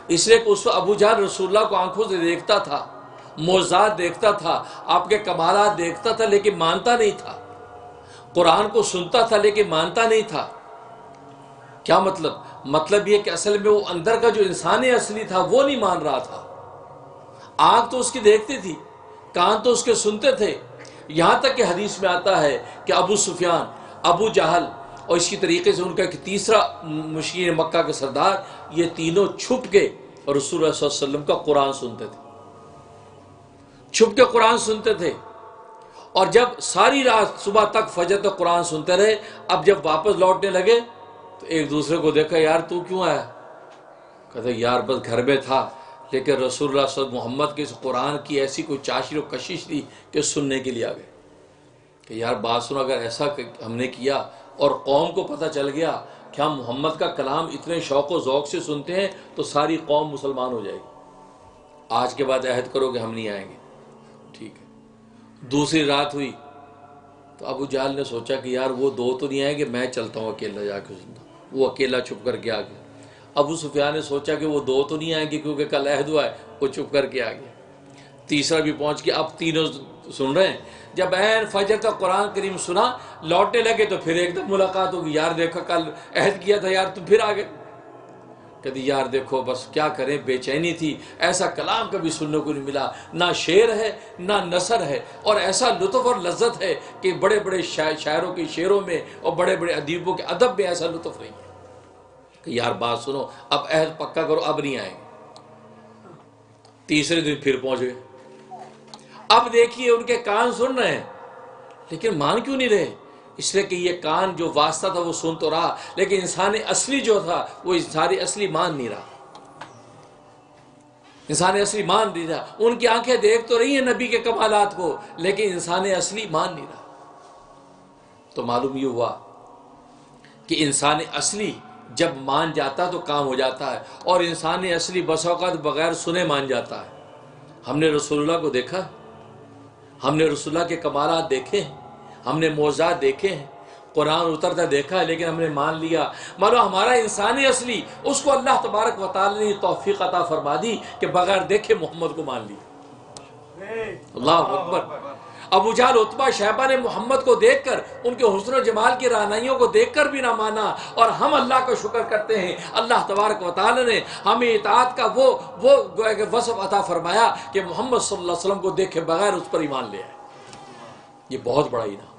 اس لیے کہ اس وقت ابو جہل رسول اللہ کو آنکھوں سے دیکھتا تھا، معجزات دیکھتا تھا، آپ کے کمالات دیکھتا تھا، لیکن مانتا نہیں تھا۔ قرآن کو سنتا تھا لیکن مانتا نہیں تھا۔ کیا مطلب؟ مطلب یہ کہ اصل میں وہ اندر کا جو انسان اصلی تھا وہ نہیں مان رہا تھا۔ آنکھ تو اس کی دیکھتی تھی، کان تو اس کے سنتے تھے، یہاں تک کہ حدیث میں آتا ہے کہ ابو سفیان، ابو جہل اور اسی طریقے سے ان کا ایک تیسرا مشرکین مکہ کے سردار، یہ تینوں چھپ کے رسول اللہ صلی اللہ علیہ وسلم کا قرآن سنتے تھے، چھپ کے قرآن سنتے تھے۔ اور جب ساری رات صبح تک فجر تک قرآن سنتے رہے، اب جب واپس لوٹنے لگے تو ایک دوسرے کو دیکھا، یار تو کیوں آیا؟ کہتے یار بس گھر میں تھا، لیکن رسول اللہ صلی اللہ علیہ وسلم محمد کے اس قرآن کی ایسی کوئی چاشر و کشش تھی کہ سننے کے لیے آ گئے کہ یار بات سنو، اگر ایسا ہم نے کیا اور قوم کو پتہ چل گیا کہ ہم محمد کا کلام اتنے شوق و ذوق سے سنتے ہیں تو ساری قوم مسلمان ہو جائے گی۔ آج کے بعد عہد کرو کہ ہم نہیں آئیں گے، ٹھیک ہے۔ دوسری رات ہوئی تو ابو جہل نے سوچا کہ یار وہ دو تو نہیں آئیں گے، میں چلتا ہوں اکیلا جا کے سنتا ہوں۔ وہ اکیلا چھپ کر کے آ گیا۔ ابو سفیان نے سوچا کہ وہ دو تو نہیں آئیں گے کیونکہ کل عہد ہوا ہے، وہ چھپ کر کے آ گیا۔ تیسرا بھی پہنچ گیا، اب تینوں سن رہے ہیں۔ جب عین فجر تک قرآن کریم سنا، لوٹنے لگے تو پھر ایک دم ملاقات ہوگی، یار دیکھا کل عہد کیا تھا یار، تم پھر آ گئے۔ کہتے یار دیکھو بس کیا کریں، بے چینی تھی، ایسا کلام کبھی سننے کو نہیں ملا، نہ شعر ہے نہ نثر ہے، اور ایسا لطف اور لذت ہے کہ بڑے بڑے شاعروں کے شعروں میں اور بڑے بڑے ادیبوں کے ادب میں ایسا لطف نہیں ہے کہ یار بات سنو اب عہد پکا کرو، اب نہیں آئیں گے۔ تیسرے دن پھر پہنچ گئے۔ اب دیکھیے ان کے کان سن رہے ہیں لیکن مان کیوں نہیں رہے؟ اس لیے کہ یہ کان جو واسطہ تھا وہ سن تو رہا، لیکن انسان اصلی جو تھا وہ انسان اصلی مان نہیں رہا، انسان اصلی مان نہیں رہا۔ ان کی آنکھیں دیکھ تو رہی ہیں نبی کے کمالات کو، لیکن انسان اصلی مان نہیں رہا۔ تو معلوم یہ ہوا کہ انسان اصلی جب مان جاتا تو کام ہو جاتا ہے، اور انسان اصلی بس اوقات بغیر سنے مان جاتا ہے۔ ہم نے رسول اللہ کو دیکھا، ہم نے رسول اللہ کے کمالات دیکھے ہیں، ہم نے معجزات دیکھے ہیں، قرآن اترتا دیکھا ہے، لیکن ہم نے مان لیا۔ مانو ہمارا انسان اصلی، اس کو اللہ تبارک و تعالی نے توفیق عطا فرما دی کہ بغیر دیکھے محمد کو مان لیا۔ اللہ اکبر۔ ابو جہل عتبہ شیبہ نے محمد کو دیکھ کر، ان کے حسن و جمال کی رعنائیوں کو دیکھ کر بھی نہ مانا، اور ہم اللہ کا شکر کرتے ہیں، اللہ تبارک و تعالی نے ہمیں اطاعت کا وہ وصف عطا فرمایا کہ محمد صلی اللہ علیہ وسلم کو دیکھے بغیر اس پر ایمان لے آئے۔ یہ بہت بڑا انعام۔